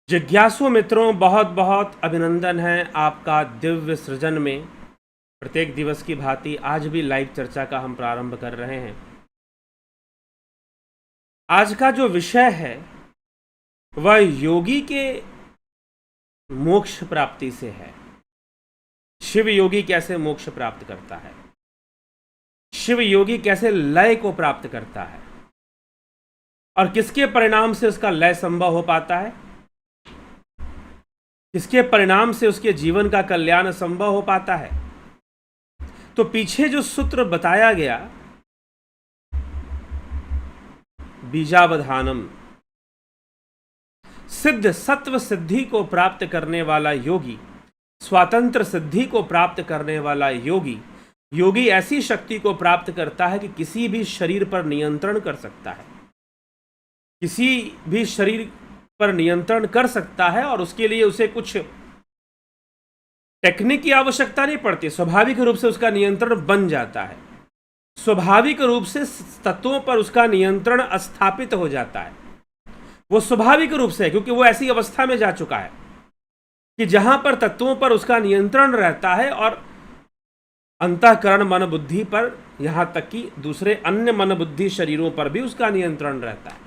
जिज्ञासु मित्रों, बहुत बहुत अभिनंदन है आपका दिव्य सृजन में। प्रत्येक दिवस की भांति आज भी लाइव चर्चा का हम प्रारंभ कर रहे हैं। आज का जो विषय है वह योगी के मोक्ष प्राप्ति से है। शिव योगी कैसे मोक्ष प्राप्त करता है, शिव योगी कैसे लय को प्राप्त करता है और किसके परिणाम से उसका लय संभव हो पाता है, किसके परिणाम से उसके जीवन का कल्याण संभव हो पाता है। तो पीछे जो सूत्र बताया गया, बीजावधानम, सिद्ध सत्व सिद्धि को प्राप्त करने वाला योगी, स्वातंत्र सिद्धि को प्राप्त करने वाला योगी, योगी ऐसी शक्ति को प्राप्त करता है कि किसी भी शरीर पर नियंत्रण कर सकता है, किसी भी शरीर पर नियंत्रण कर सकता है और उसके लिए उसे कुछ टेक्निक की आवश्यकता नहीं पड़ती। स्वाभाविक रूप से उसका नियंत्रण बन जाता है, स्वाभाविक रूप से तत्वों पर उसका नियंत्रण स्थापित हो जाता है। वो स्वाभाविक रूप से, क्योंकि वो ऐसी अवस्था में जा चुका है कि जहां पर तत्वों पर उसका नियंत्रण रहता है और अंतःकरण मन बुद्धि पर, यहां तक कि दूसरे अन्य मन बुद्धि शरीरों पर भी उसका नियंत्रण रहता है।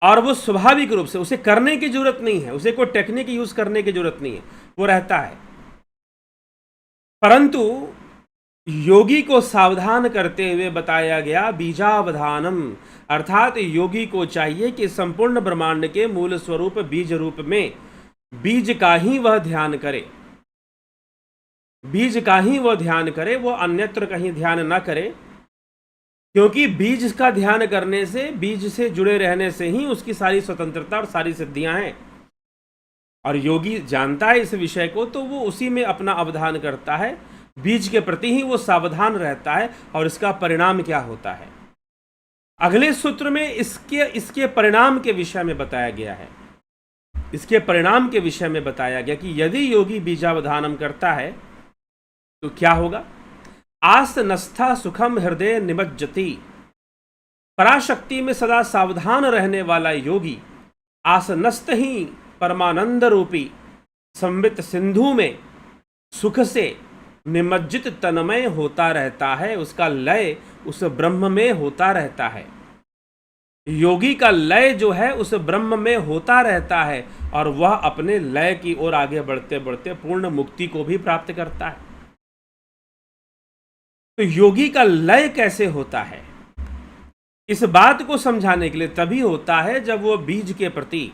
और वो स्वाभाविक रूप से, उसे करने की जरूरत नहीं है, उसे कोई टेक्निक यूज करने की जरूरत नहीं है, वो रहता है। परंतु योगी को सावधान करते हुए बताया गया बीजावधानम, अर्थात योगी को चाहिए कि संपूर्ण ब्रह्मांड के मूल स्वरूप बीज रूप में बीज का ही वह ध्यान करे, बीज का ही वह ध्यान करे, वो अन्यत्र कहीं ध्यान ना करे। क्योंकि बीज का ध्यान करने से, बीज से जुड़े रहने से ही उसकी सारी स्वतंत्रता और सारी सिद्धियां हैं। और योगी जानता है इस विषय को, तो वो उसी में अपना अवधान करता है, बीज के प्रति ही वो सावधान रहता है। और इसका परिणाम क्या होता है, अगले सूत्र में इसके परिणाम के विषय में बताया गया है। इसके परिणाम के विषय में बताया गया कि यदि योगी बीजावधानम करता है तो क्या होगा। आसनस्था सुखम हृदय निमज्जति, पराशक्ति में सदा सावधान रहने वाला योगी आसनस्थ ही परमानंद रूपी संवित सिंधु में सुख से निमज्जित तन्मय होता रहता है। उसका लय उस ब्रह्म में होता रहता है। योगी का लय जो है उस ब्रह्म में होता रहता है और वह अपने लय की ओर आगे बढ़ते बढ़ते पूर्ण मुक्ति को भी प्राप्त करता है। तो योगी का लय कैसे होता है, इस बात को समझाने के लिए तभी होता है जब वो बीज के प्रति,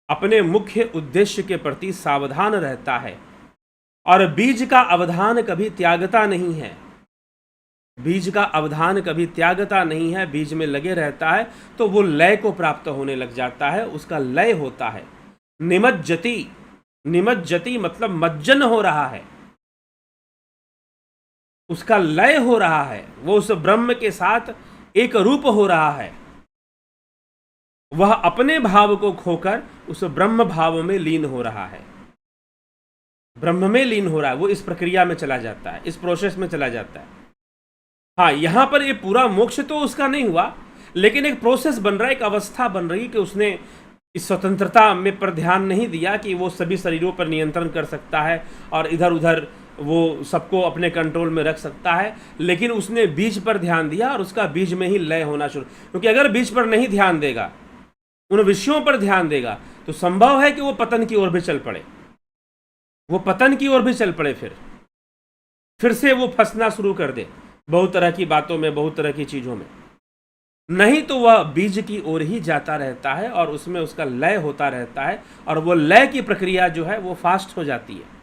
अपने मुख्य उद्देश्य के प्रति सावधान रहता है। और बीज का अवधान कभी त्यागता नहीं है, बीज का अवधान कभी त्यागता नहीं है, बीज में लगे रहता है, तो वो लय को प्राप्त होने लग जाता है, उसका लय होता है। निमज्जति, निमज्जति मतलब मज्जन हो रहा है, उसका लय हो रहा है, वो उस ब्रह्म के साथ एक रूप हो रहा है। वह अपने भाव को खोकर उस ब्रह्म भाव में लीन हो रहा है, ब्रह्म में लीन हो रहा है। वो इस प्रक्रिया में चला जाता है, इस प्रोसेस में चला जाता है। हाँ, यहां पर ये पूरा मोक्ष तो उसका नहीं हुआ, लेकिन एक प्रोसेस बन रहा है, एक अवस्था बन रही कि उसने इस स्वतंत्रता में पर ध्यान नहीं दिया कि वो सभी शरीरों पर नियंत्रण कर सकता है और इधर उधर वो सबको अपने कंट्रोल में रख सकता है। लेकिन उसने बीज पर ध्यान दिया और उसका बीज में ही लय होना शुरू। क्योंकि अगर बीज पर नहीं ध्यान देगा, उन विषयों पर ध्यान देगा, तो संभव है कि वो पतन की ओर भी चल पड़े, वो पतन की ओर भी चल पड़े, फिर से वो फंसना शुरू कर दे बहुत तरह की बातों में, बहुत तरह की चीजों में। नहीं तो वह बीज की ओर ही जाता रहता है और उसमें उसका लय होता रहता है और वो लय की प्रक्रिया जो है वो फास्ट हो जाती है।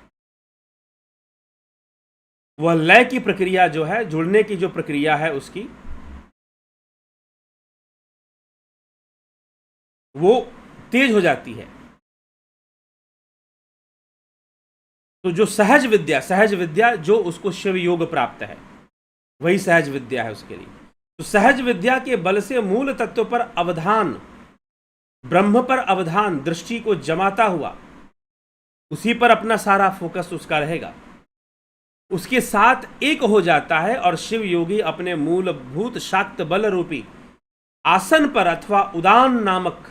वह लय की प्रक्रिया जो है, जुड़ने की जो प्रक्रिया है उसकी, वो तेज हो जाती है। तो जो सहज विद्या जो उसको शिव योग प्राप्त है, वही सहज विद्या है उसके लिए। तो सहज विद्या के बल से मूल तत्व पर अवधान, ब्रह्म पर अवधान, दृष्टि को जमाता हुआ उसी पर अपना सारा फोकस उसका रहेगा, उसके साथ एक हो जाता है। और शिव योगी अपने मूलभूत शाक्त बल रूपी आसन पर अथवा उदान नामक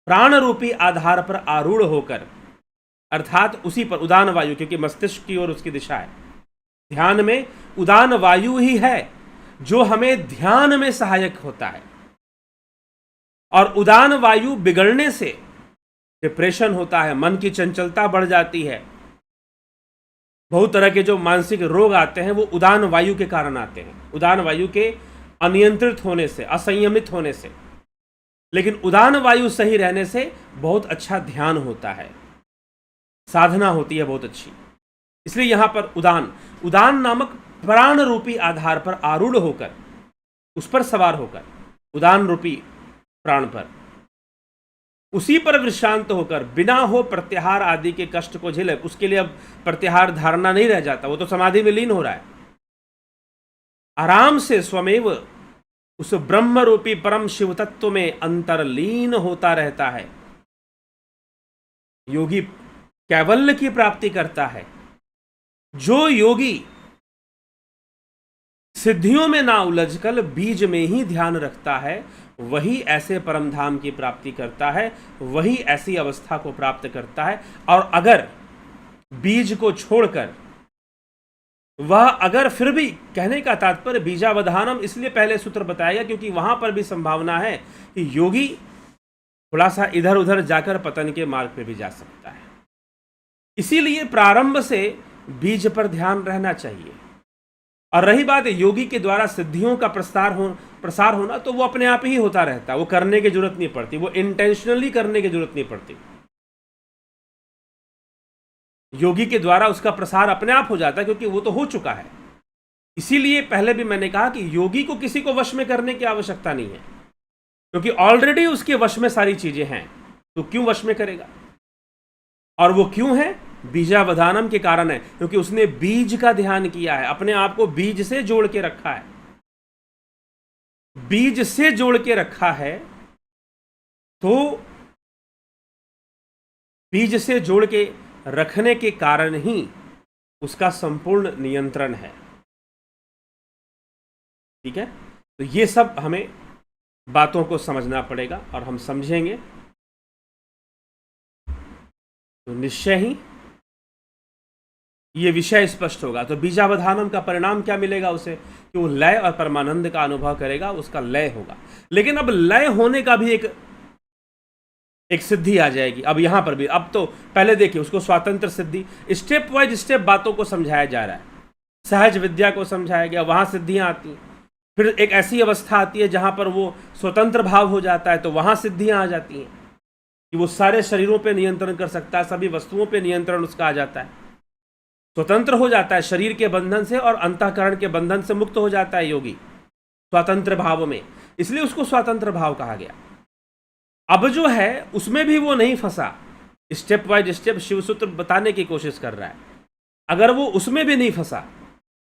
प्राण रूपी आधार पर आरूढ़ होकर, अर्थात उसी पर उदान वायु, क्योंकि मस्तिष्क की ओर उसकी दिशा है, ध्यान में उदान वायु ही है जो हमें ध्यान में सहायक होता है। और उदान वायु बिगड़ने से डिप्रेशन होता है, मन की चंचलता बढ़ जाती है, बहुत तरह के जो मानसिक रोग आते हैं वो उदान वायु के कारण आते हैं, उदान वायु के अनियंत्रित होने से, असंयमित होने से। लेकिन उदान वायु सही रहने से बहुत अच्छा ध्यान होता है, साधना होती है बहुत अच्छी। इसलिए यहां पर उदान नामक प्राण रूपी आधार पर आरूढ़ होकर, उस पर सवार होकर, उदान रूपी प्राण पर, उसी पर विश्रांत होकर, बिना हो प्रत्याहार आदि के कष्ट को झेले। उसके लिए अब प्रत्याहार धारणा नहीं रह जाता, वो तो समाधि में लीन हो रहा है, आराम से स्वमेव उस ब्रह्म रूपी परम शिव तत्व में अंतर्लीन होता रहता है। योगी कैवल्य की प्राप्ति करता है। जो योगी सिद्धियों में ना उलझकर बीज में ही ध्यान रखता है, वही ऐसे परम धाम की प्राप्ति करता है, वही ऐसी अवस्था को प्राप्त करता है। और अगर बीज को छोड़कर वह, अगर फिर भी, कहने का तात्पर्य बीजावधानम इसलिए पहले सूत्र बताया क्योंकि वहां पर भी संभावना है कि योगी थोड़ा सा इधर उधर जाकर पतन के मार्ग पे भी जा सकता है। इसीलिए प्रारंभ से बीज पर ध्यान रहना चाहिए। और रही बात योगी के द्वारा सिद्धियों का प्रसार होना, तो वो अपने आप ही होता रहता है, वो करने की जरूरत नहीं पड़ती, वो इंटेंशनली करने की जरूरत नहीं पड़ती। योगी के द्वारा उसका प्रसार अपने आप हो जाता है, क्योंकि वो तो हो चुका है। इसीलिए पहले भी मैंने कहा कि योगी को किसी को वश में करने की आवश्यकता नहीं है, क्योंकि ऑलरेडी उसके वश में सारी चीजें हैं, तो क्यों वश में करेगा। और वो क्यों है? बीजावधानम के कारण है, क्योंकि उसने बीज का ध्यान किया है, अपने आप को बीज से जोड़ के रखा है। बीज से जोड़ के रखा है, तो बीज से जोड़ के रखने के कारण ही उसका संपूर्ण नियंत्रण है। ठीक है, तो ये सब हमें बातों को समझना पड़ेगा, और हम समझेंगे तो निश्चय ही ये विषय स्पष्ट होगा। तो बीजावधानम का परिणाम क्या मिलेगा उसे? कि वो लय और परमानंद का अनुभव करेगा, उसका लय होगा। लेकिन अब लय होने का भी एक सिद्धि आ जाएगी। अब यहां पर भी, अब तो पहले देखिए उसको स्वातंत्र सिद्धि, स्टेप वाइज स्टेप बातों को समझाया जा रहा है। सहज विद्या को समझाया गया, वहां सिद्धियां आती हैं। फिर एक ऐसी अवस्था आती है जहां पर वो स्वतंत्र भाव हो जाता है, तो वहां सिद्धियां आ जाती हैं कि वो सारे शरीरों पे नियंत्रण कर सकता है, सभी वस्तुओं पे नियंत्रण उसका आ जाता है, स्वतंत्र हो जाता है शरीर के बंधन से और अंतःकरण के बंधन से मुक्त हो जाता है योगी स्वतंत्र भाव में। इसलिए उसको स्वतंत्र भाव कहा गया। अब जो है उसमें भी वो नहीं फंसा, स्टेप बाय स्टेप शिवसूत्र बताने की कोशिश कर रहा है। अगर वो उसमें भी नहीं फंसा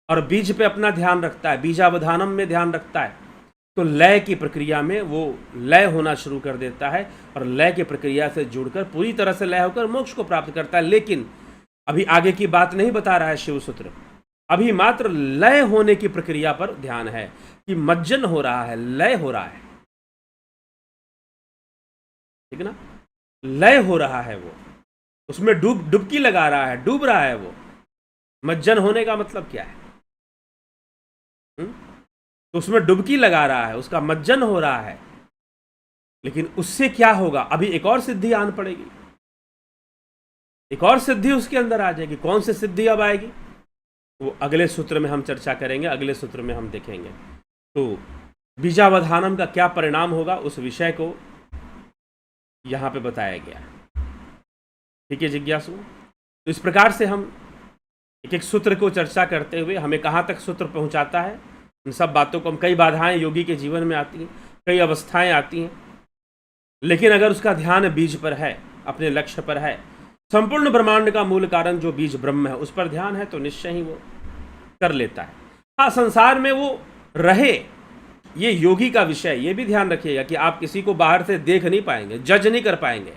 और बीज पे अपना ध्यान रखता है, बीजावधानम में ध्यान रखता है, तो लय की प्रक्रिया में वो लय होना शुरू कर देता है और लय की प्रक्रिया से जुड़कर पूरी तरह से लय होकर मोक्ष को प्राप्त करता है। लेकिन अभी आगे की बात नहीं बता रहा है शिवसूत्र, अभी मात्र लय होने की प्रक्रिया पर ध्यान है कि मज्जन हो रहा है, लय हो रहा है, ठीक ना, लय हो रहा है, वो उसमें डुबकी लगा रहा है, डूब रहा है वो। मज्जन होने का मतलब क्या है? तो उसमें डुबकी लगा रहा है, उसका मज्जन हो रहा है। लेकिन उससे क्या होगा? अभी एक और सिद्धि आन पड़ेगी, एक और सिद्धि उसके अंदर आ जाएगी। कौन सी सिद्धि अब आएगी वो अगले सूत्र में हम चर्चा करेंगे, अगले सूत्र में हम देखेंगे। तो बीजावधानम का क्या परिणाम होगा उस विषय को यहां पे बताया गया। ठीक है जिज्ञासु, तो इस प्रकार से हम एक एक सूत्र को चर्चा करते हुए हमें कहाँ तक सूत्र पहुंचाता है, इन सब बातों को हम, कई बाधाएं योगी के जीवन में आती हैं, कई अवस्थाएं आती हैं, लेकिन अगर उसका ध्यान बीज पर है, अपने लक्ष्य पर है, संपूर्ण ब्रह्मांड का मूल कारण जो बीज ब्रह्म है उस पर ध्यान है, तो निश्चय ही वो कर लेता है। हाँ, संसार में वो रहे, ये योगी का विषय, ये भी ध्यान रखिएगा कि आप किसी को बाहर से देख नहीं पाएंगे, जज नहीं कर पाएंगे।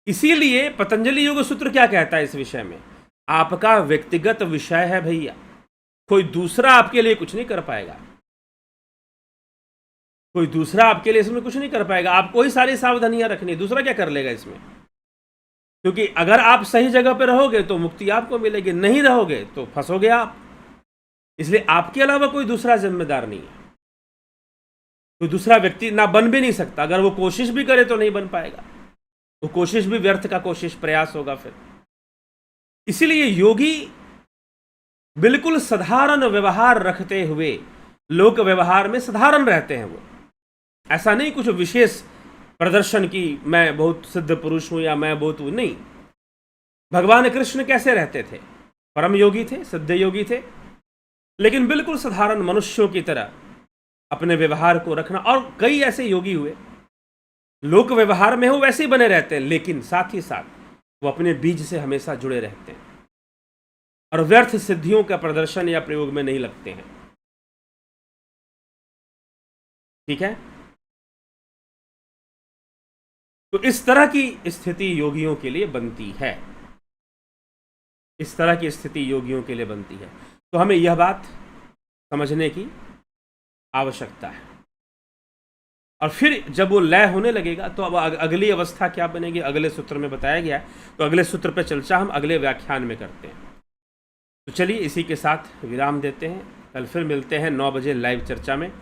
इसीलिए पतंजलि योग सूत्र क्या कहता है इस विषय में? आपका व्यक्तिगत विषय है भैया, कोई दूसरा आपके लिए कुछ नहीं कर पाएगा, कोई दूसरा आपके लिए इसमें कुछ नहीं कर पाएगा। आपको ही सारी सावधानियां रखनी, दूसरा क्या कर लेगा इसमें? क्योंकि अगर आप सही जगह पर रहोगे तो मुक्ति आपको मिलेगी, नहीं रहोगे तो फंसोगे आप। इसलिए आपके अलावा कोई दूसरा जिम्मेदार नहीं है, कोई दूसरा व्यक्ति ना बन भी नहीं सकता। अगर वो कोशिश भी करे तो नहीं बन पाएगा, वो कोशिश भी व्यर्थ का कोशिश प्रयास होगा फिर। इसीलिए योगी बिल्कुल साधारण व्यवहार रखते हुए लोक व्यवहार में साधारण रहते हैं। वो ऐसा नहीं कुछ विशेष प्रदर्शन की मैं बहुत सिद्ध पुरुष हूं या मैं बहुत हूं, नहीं। भगवान कृष्ण कैसे रहते थे? परम योगी थे, सिद्ध योगी थे, लेकिन बिल्कुल साधारण मनुष्यों की तरह अपने व्यवहार को रखना। और कई ऐसे योगी हुए लोक व्यवहार में वो वैसे ही बने रहते हैं, लेकिन साथ ही साथ वो अपने बीज से हमेशा जुड़े रहते हैं और व्यर्थ सिद्धियों का प्रदर्शन या प्रयोग में नहीं लगते हैं। ठीक है? तो इस तरह की स्थिति योगियों के लिए बनती है, इस तरह की स्थिति योगियों के लिए बनती है। तो हमें यह बात समझने की आवश्यकता है। और फिर जब वो लय होने लगेगा तो अब अगली अवस्था क्या बनेगी, अगले सूत्र में बताया गया है। तो अगले सूत्र पर चर्चा हम अगले व्याख्यान में करते हैं। तो चलिए इसी के साथ विराम देते हैं। कल फिर मिलते हैं 9 बजे लाइव चर्चा में।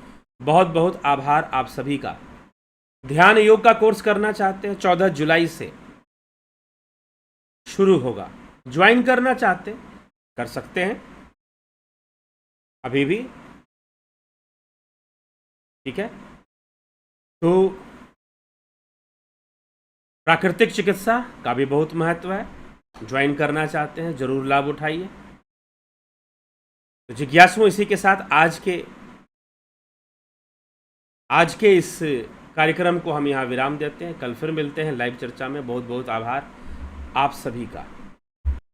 बहुत बहुत आभार आप सभी का। ध्यान योग का कोर्स करना चाहते हैं, 14 जुलाई से शुरू होगा। ज्वाइन करना चाहते हैं कर सकते हैं अभी भी, ठीक है? तो प्राकृतिक चिकित्सा का भी बहुत महत्व है। ज्वाइन करना चाहते हैं जरूर लाभ उठाइए। तो जिज्ञासुओं, इसी के साथ आज के इस कार्यक्रम को हम यहाँ विराम देते हैं। कल फिर मिलते हैं लाइव चर्चा में। बहुत बहुत आभार आप सभी का।